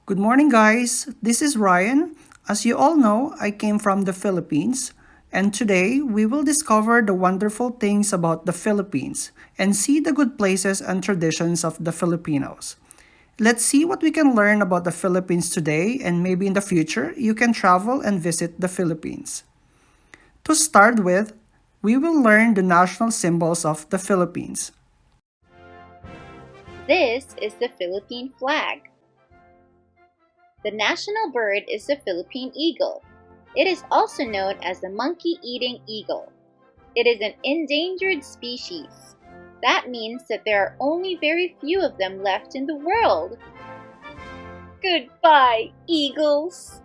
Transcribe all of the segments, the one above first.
Good morning, guys. This is Ryan. As you all know, I came from the Philippines, and today we will discover the wonderful things about the Philippines and see the good places and traditions of the Filipinos. Let's see what we can learn about the Philippines today, and maybe in the future you can travel and visit the Philippines. To start with, we will learn the national symbols of the Philippines. This is the Philippine flag. The national bird is the Philippine eagle. It is also known as the monkey-eating eagle. It is an endangered species. That means that there are only very few of them left in the world. Goodbye, eagles!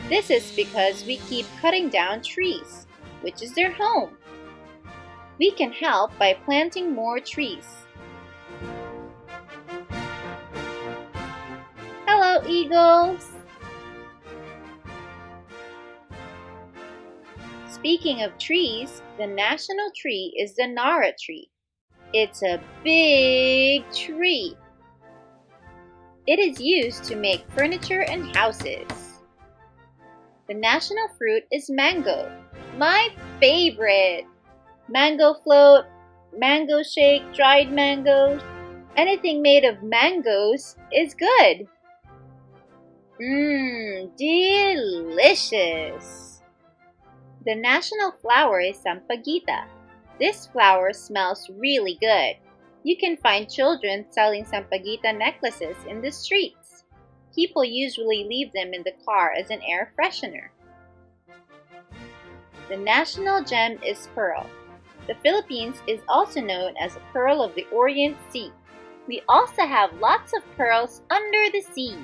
This is because we keep cutting down trees, which is their home. We can help by planting more trees. Hello, eagles! Speaking of trees, the national tree is the Nara tree. It's a big tree. It is used to make furniture and houses. The national fruit is mango, my favorite. Mango float, mango shake, dried mangoes. Anything made of mangoes is good. Delicious! The national flower is sampaguita. This flower smells really good. You can find children selling sampaguita necklaces in the streets. People usually leave them in the car as an air freshener. The national gem is pearl. The Philippines is also known as the Pearl of the Orient Sea. We also have lots of pearls under the sea.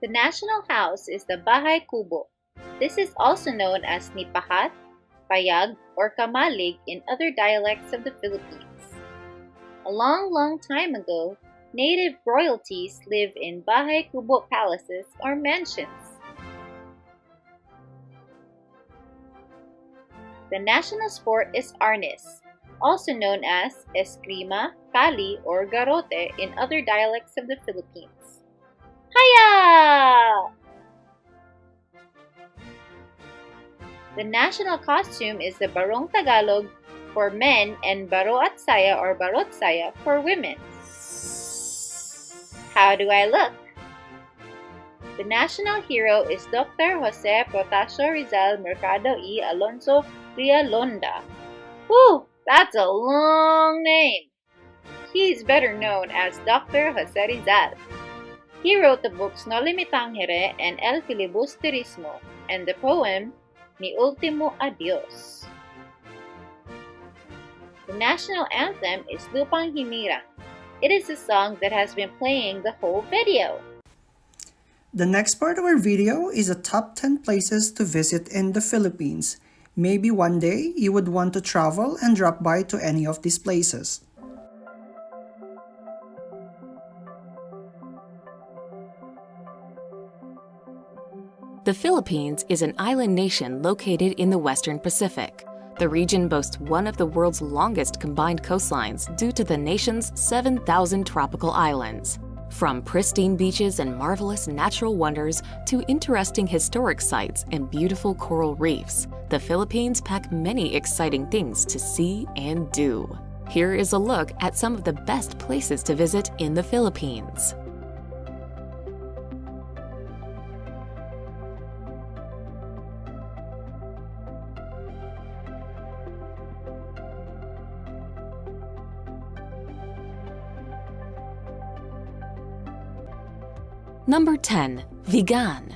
The national house is the Bahay Kubo. This is also known as Nipahat, Payag, or Kamalig in other dialects of the Philippines. A long time ago, native royalties lived in Bahay Kubo palaces or mansions. The national sport is arnis, also known as eskrima, kali, or garote in other dialects of the Philippines. Hiya! The national costume is the Barong Tagalog for men and Baro at Saya or Barot Saya for women. How do I look? The national hero is Dr. Jose Protasio Rizal Mercado y Alonso Rialonda. Whew, that's a long name. He's better known as Dr. Jose Rizal. He wrote the books No Limitangere and El Filibusterismo and the poem Mi Ultimo Adios. The national anthem is Lupang Hinirang. It is a song that has been playing the whole video. The next part of our video is the top 10 places to visit in the Philippines. Maybe one day you would want to travel and drop by to any of these places. The Philippines is an island nation located in the Western Pacific. The region boasts one of the world's longest combined coastlines due to the nation's 7,000 tropical islands. From pristine beaches and marvelous natural wonders to interesting historic sites and beautiful coral reefs, the Philippines pack many exciting things to see and do. Here is a look at some of the best places to visit in the Philippines. Number 10. Vigan.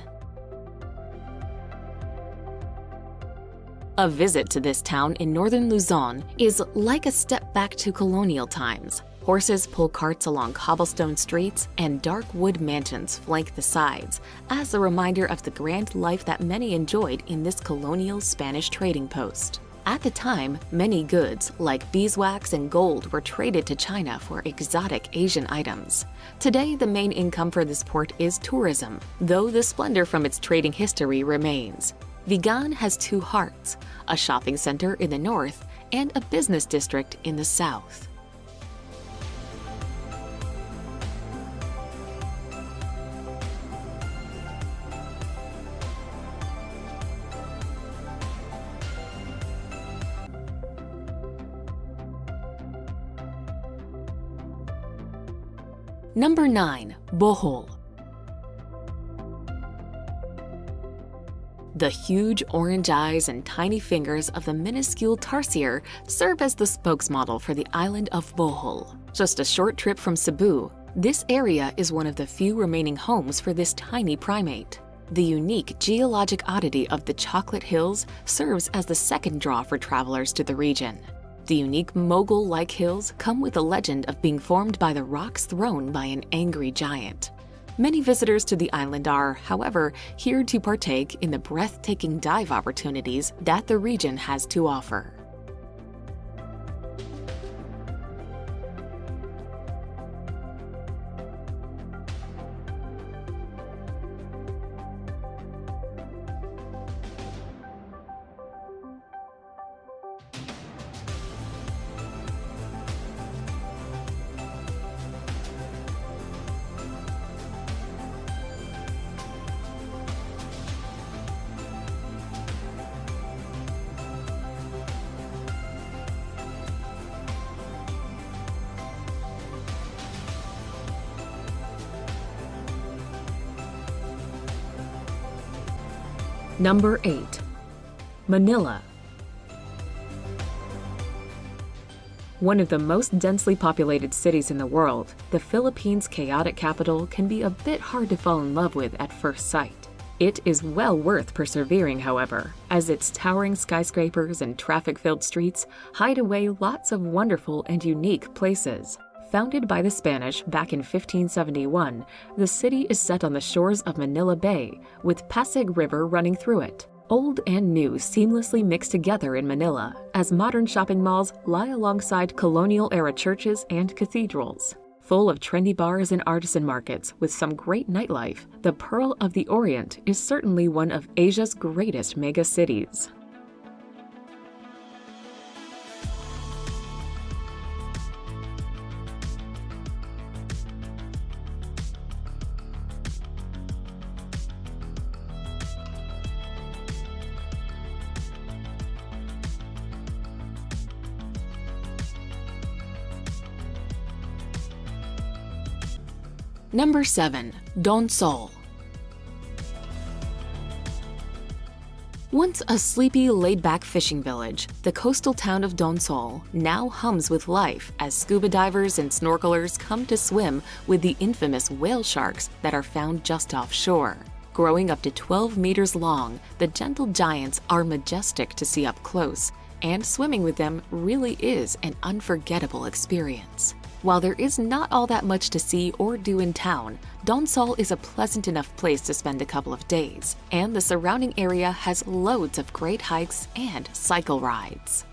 A visit to this town in northern Luzon is like a step back to colonial times. Horses pull carts along cobblestone streets and dark wood mansions flank the sides, as a reminder of the grand life that many enjoyed in this colonial Spanish trading post. At the time, many goods, like beeswax and gold, were traded to China for exotic Asian items. Today, the main income for this port is tourism, though the splendor from its trading history remains. Vigan has two hearts, a shopping center in the north and a business district in the south. Number 9. Bohol. The huge orange eyes and tiny fingers of the minuscule tarsier serve as the spokesmodel for the island of Bohol. Just a short trip from Cebu, this area is one of the few remaining homes for this tiny primate. The unique geologic oddity of the Chocolate Hills serves as the second draw for travelers to the region. The unique mogul-like hills come with a legend of being formed by the rocks thrown by an angry giant. Many visitors to the island are, however, here to partake in the breathtaking dive opportunities that the region has to offer. Number 8. Manila. One of the most densely populated cities in the world, the Philippines' chaotic capital can be a bit hard to fall in love with at first sight. It is well worth persevering, however, as its towering skyscrapers and traffic-filled streets hide away lots of wonderful and unique places. Founded by the Spanish back in 1571, the city is set on the shores of Manila Bay, with Pasig River running through it. Old and new seamlessly mix together in Manila, as modern shopping malls lie alongside colonial-era churches and cathedrals. Full of trendy bars and artisan markets with some great nightlife, the Pearl of the Orient is certainly one of Asia's greatest mega-cities. Number 7. Donsol. Once a sleepy, laid-back fishing village, the coastal town of Donsol now hums with life as scuba divers and snorkelers come to swim with the infamous whale sharks that are found just offshore. Growing up to 12 meters long, the gentle giants are majestic to see up close, and swimming with them really is an unforgettable experience. While there is not all that much to see or do in town, Donsol is a pleasant enough place to spend a couple of days, and the surrounding area has loads of great hikes and cycle rides.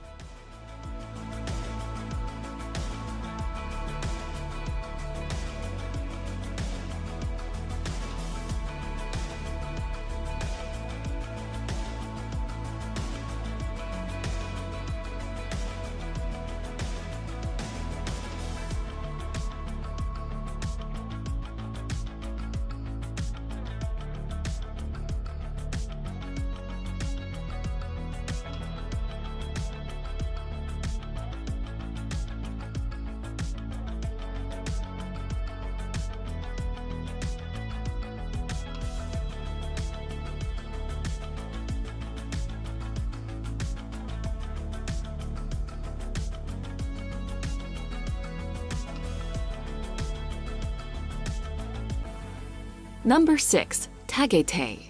Number 6. Tagaytay.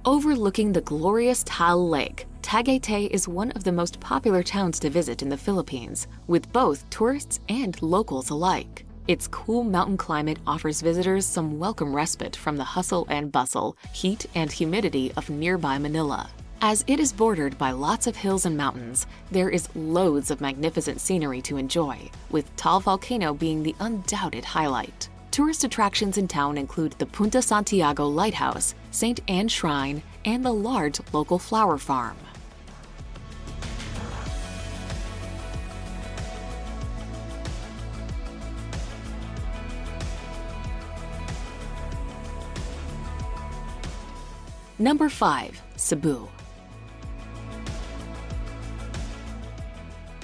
Overlooking the glorious Taal Lake, Tagaytay is one of the most popular towns to visit in the Philippines, with both tourists and locals alike. Its cool mountain climate offers visitors some welcome respite from the hustle and bustle, heat and humidity of nearby Manila. As it is bordered by lots of hills and mountains, there is loads of magnificent scenery to enjoy, with Taal Volcano being the undoubted highlight. Tourist attractions in town include the Punta Santiago Lighthouse, St. Anne Shrine, and the large local flower farm. Number 5. Cebu.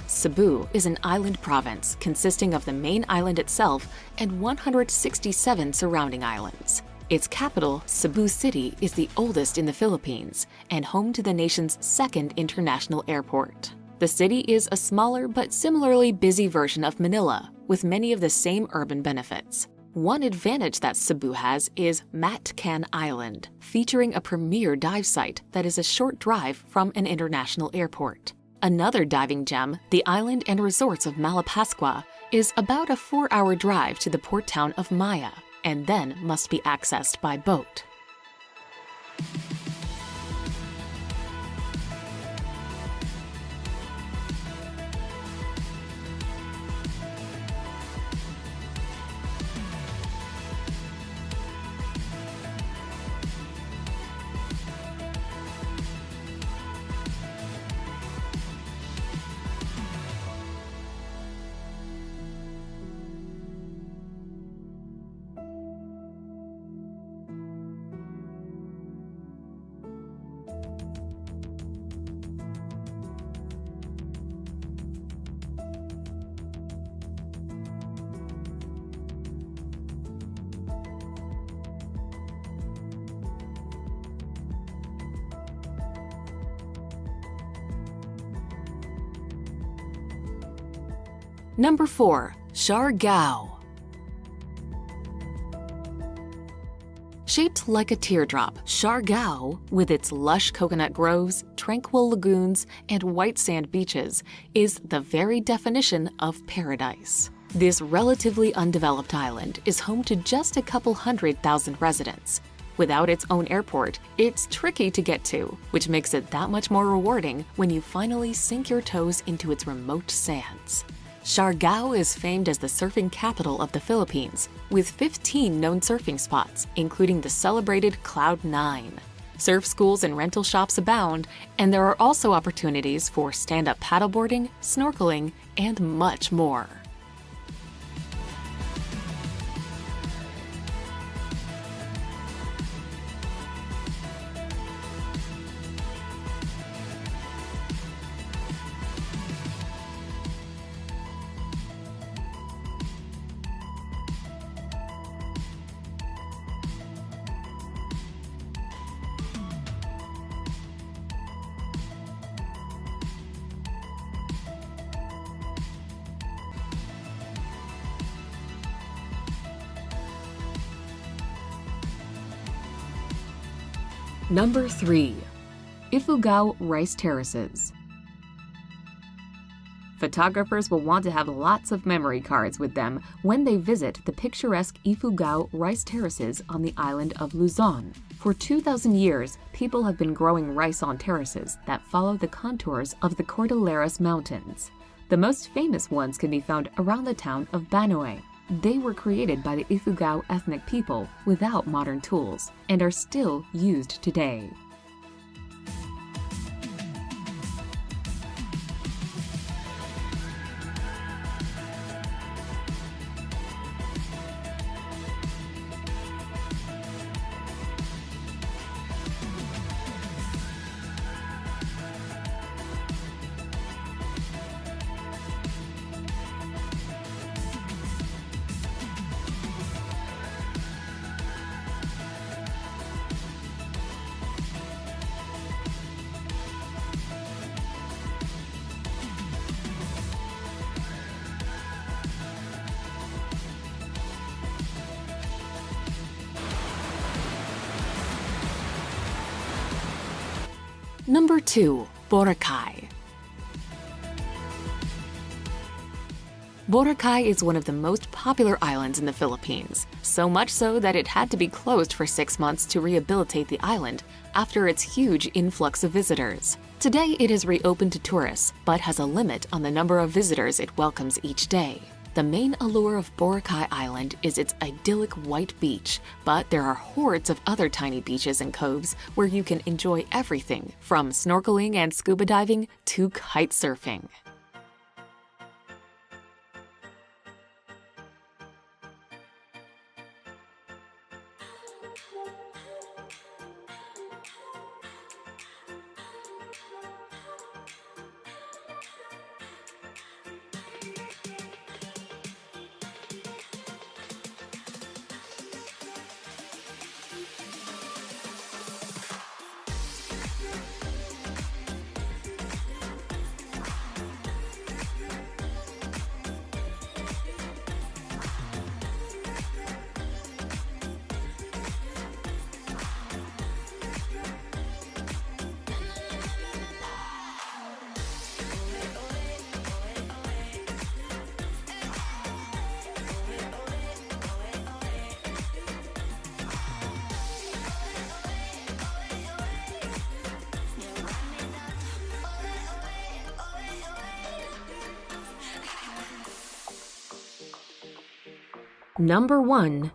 Cebu is an island province consisting of the main island itself and 167 surrounding islands. Its capital, Cebu City, is the oldest in the Philippines and home to the nation's second international airport. The city is a smaller but similarly busy version of Manila, with many of the same urban benefits. One advantage that Cebu has is Matcan Island, featuring a premier dive site that is a short drive from an international airport. Another diving gem, the island and resorts of Malapascua, is about a 4-hour drive to the port town of Maya, and then must be accessed by boat. Number 4. Siargao. Shaped like a teardrop, Siargao, with its lush coconut groves, tranquil lagoons, and white sand beaches, is the very definition of paradise. This relatively undeveloped island is home to just a couple 100,000 residents. Without its own airport, it's tricky to get to, which makes it that much more rewarding when you finally sink your toes into its remote sands. Siargao is famed as the surfing capital of the Philippines, with 15 known surfing spots, including the celebrated Cloud 9. Surf schools and rental shops abound, and there are also opportunities for stand-up paddleboarding, snorkeling, and much more. Number 3. Ifugao Rice Terraces. Photographers will want to have lots of memory cards with them when they visit the picturesque Ifugao Rice Terraces on the island of Luzon. For 2,000 years, people have been growing rice on terraces that follow the contours of the Cordilleras Mountains. The most famous ones can be found around the town of Banoe. They were created by the Ifugao ethnic people without modern tools and are still used today. Number 2. Boracay. Boracay is one of the most popular islands in the Philippines, so much so that it had to be closed for 6 months to rehabilitate the island after its huge influx of visitors. Today it is reopened to tourists, but has a limit on the number of visitors it welcomes each day. The main allure of Boracay Island is its idyllic white beach, but there are hordes of other tiny beaches and coves where you can enjoy everything from snorkeling and scuba diving to kite surfing. Number 1.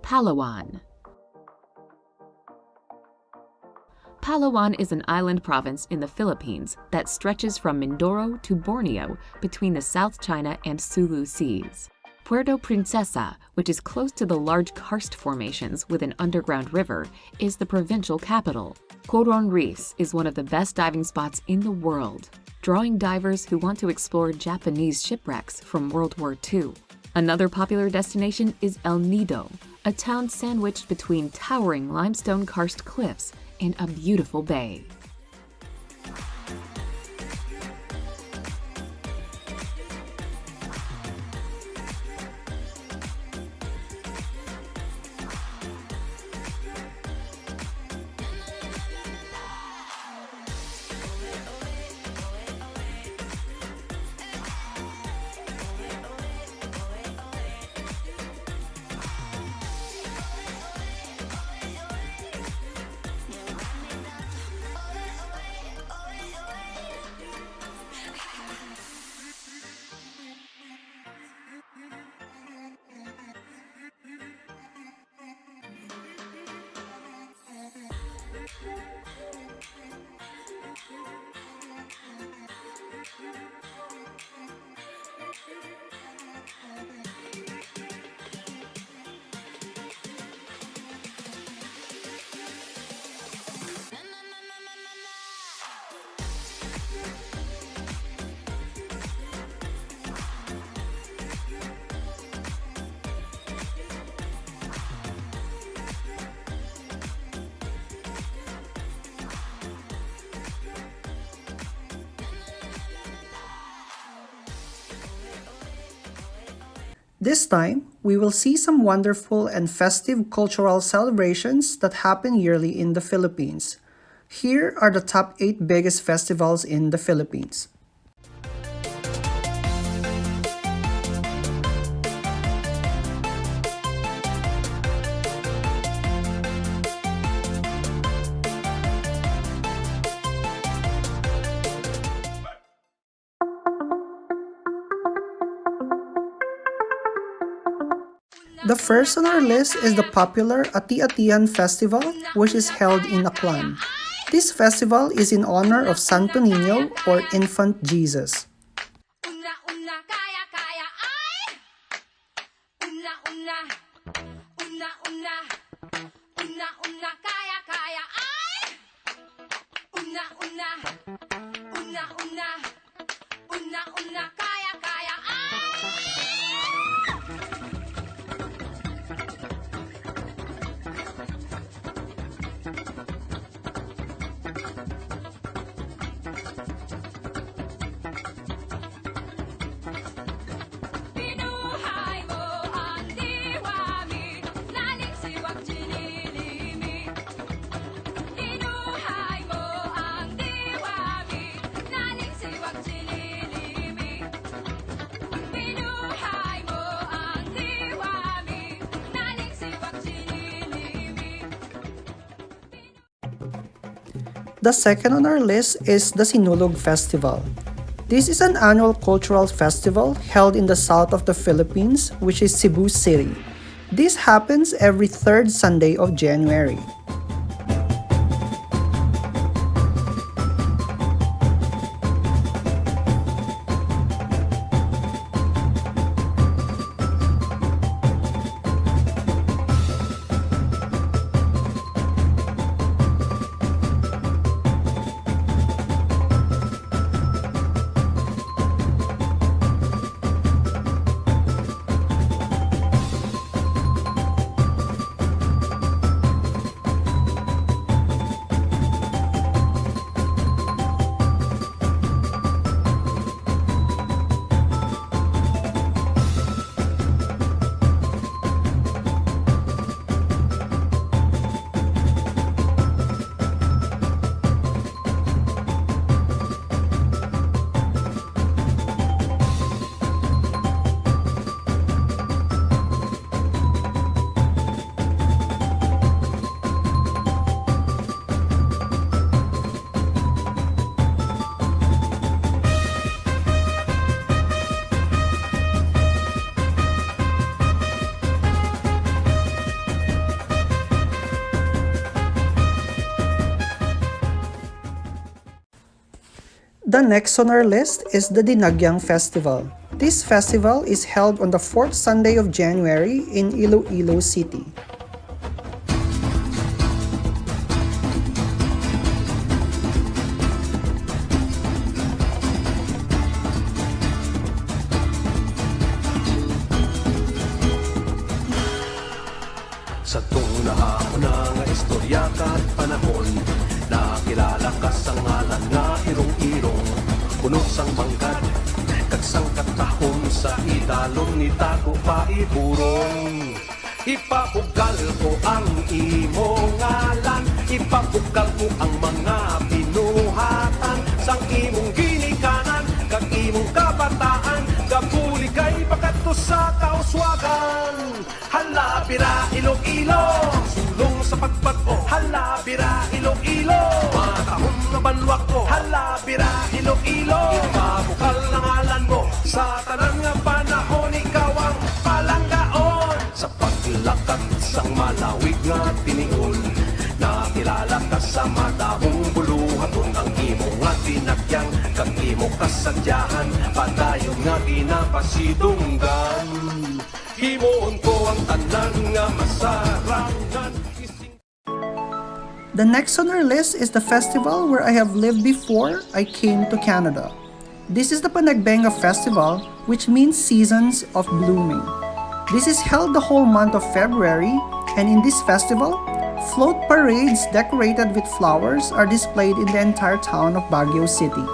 Palawan. Palawan is an island province in the Philippines that stretches from Mindoro to Borneo between the South China and Sulu Seas. Puerto Princesa, which is close to the large karst formations with an underground river, is the provincial capital. Coron Reefs is one of the best diving spots in the world, drawing divers who want to explore Japanese shipwrecks from World War II. Another popular destination is El Nido, a town sandwiched between towering limestone karst cliffs and a beautiful bay. This time, we will see some wonderful and festive cultural celebrations that happen yearly in the Philippines. Here are the top 8 biggest festivals in the Philippines. The first on our list is the popular Ati-Atian Festival, which is held in Aklan. This festival is in honor of Santo Niño or Infant Jesus. The second on our list is the Sinulog Festival. This is an annual cultural festival held in the south of the Philippines, which is Cebu City. This happens every third Sunday of January. The next on our list is the Dinagyang Festival. This festival is held on the fourth Sunday of January in Iloilo City. Sa tuna-una nga istorya kat panahon, nakilala ka sa ngalan nga irong-irong, puno sang manggad, kag sang katahon sa idalon ni Tago pa iburong. Ipapugal ko ang imo ngalan, ipapugal ko ang mga binuhatan, sang imong ginikanan, kag imong kabataan, kapuli kay pakato sa kauswagan. Hala bira Iloilo, sulong sa pagbato. Hala bira Iloilo, matahong na banwak ko. Hala bira Iloilo, ipabukal na ngalan mo, sa tanan nga panahon ikaw ang palanggaon. Sa paglakad sang malawig nga tinion, nakilala ka sa madahong buluhaton, ang imo nga tinakyang, kag imo kasadyahan, padayon nga ginapasidunggan. Himoon ko ang tanan nga masarangan. The next on our list is the festival where I have lived before I came to Canada. This is the Panagbenga Festival, which means seasons of blooming. This is held the whole month of February, and in this festival, float parades decorated with flowers are displayed in the entire town of Baguio City.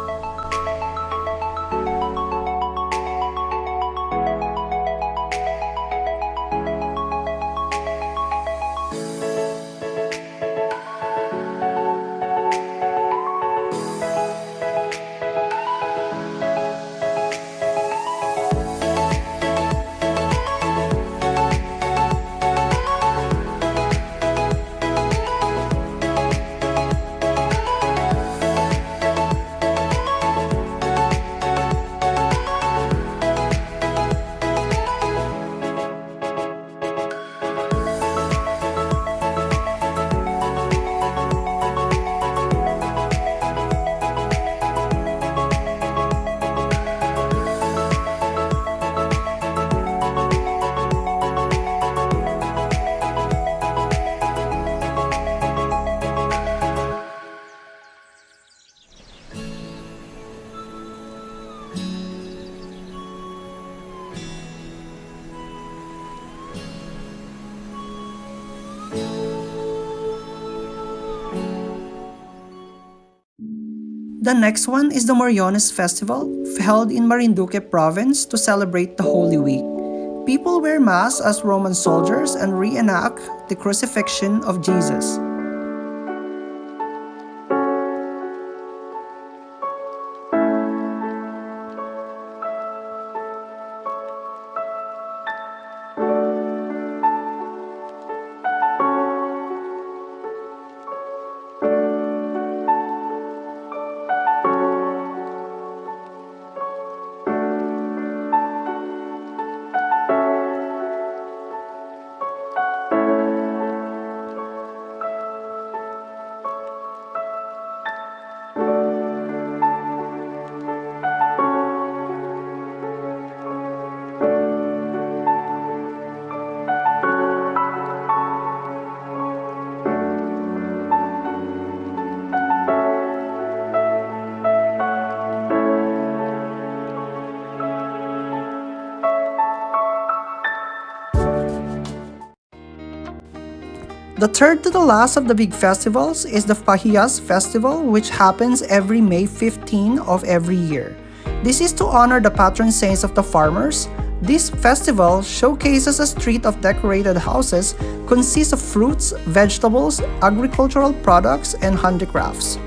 The next one is the Moriones Festival, held in Marinduque Province to celebrate the Holy Week. People wear masks as Roman soldiers and reenact the crucifixion of Jesus. The third to the last of the big festivals is the Pahiyas Festival, which happens every May 15 of every year. This is to honor the patron saints of the farmers. This festival showcases a street of decorated houses consists of fruits, vegetables, agricultural products, and handicrafts.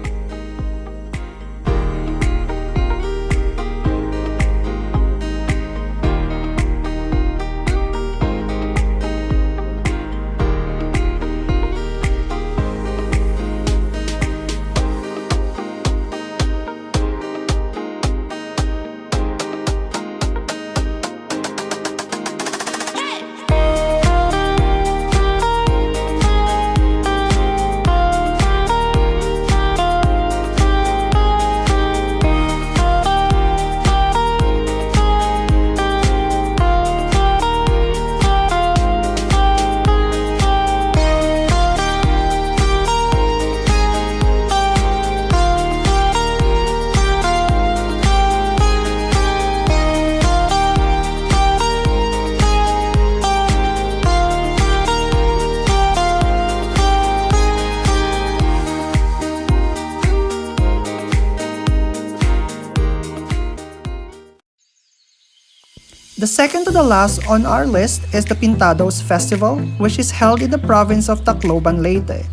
The second to the last on our list is the Pintados Festival, which is held in the province of Tacloban, Leyte.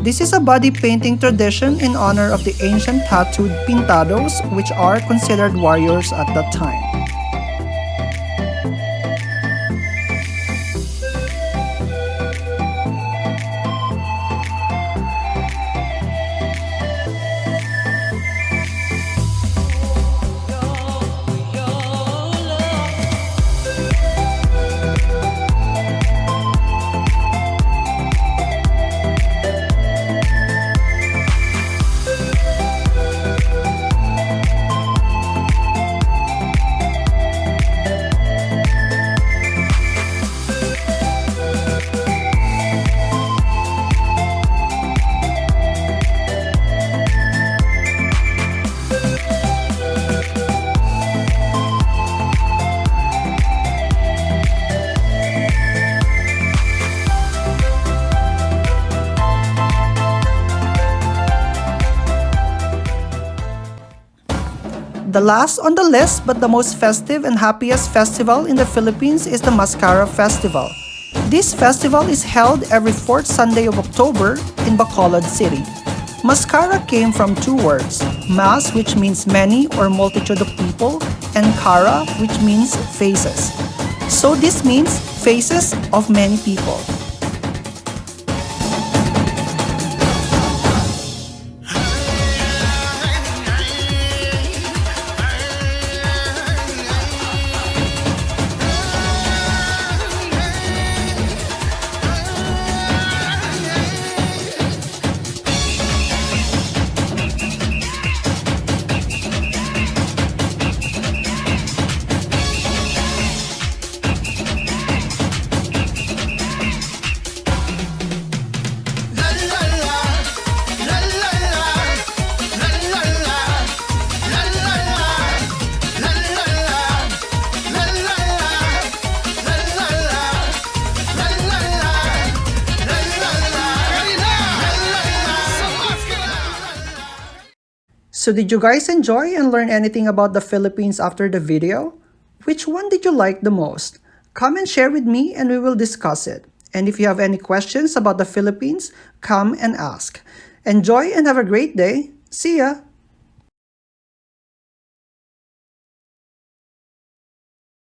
This is a body painting tradition in honor of the ancient tattooed Pintados, which are considered warriors at that time. The last on the list but the most festive and happiest festival in the Philippines is the Mascara Festival. This festival is held every fourth Sunday of October in Bacolod City. Mascara came from two words, mas, which means many or multitude of people, and cara, which means faces. So this means faces of many people. So did you guys enjoy and learn anything about the Philippines after the video? Which one did you like the most? Come and share with me and we will discuss it. And if you have any questions about the Philippines, come and ask. Enjoy and have a great day. See ya!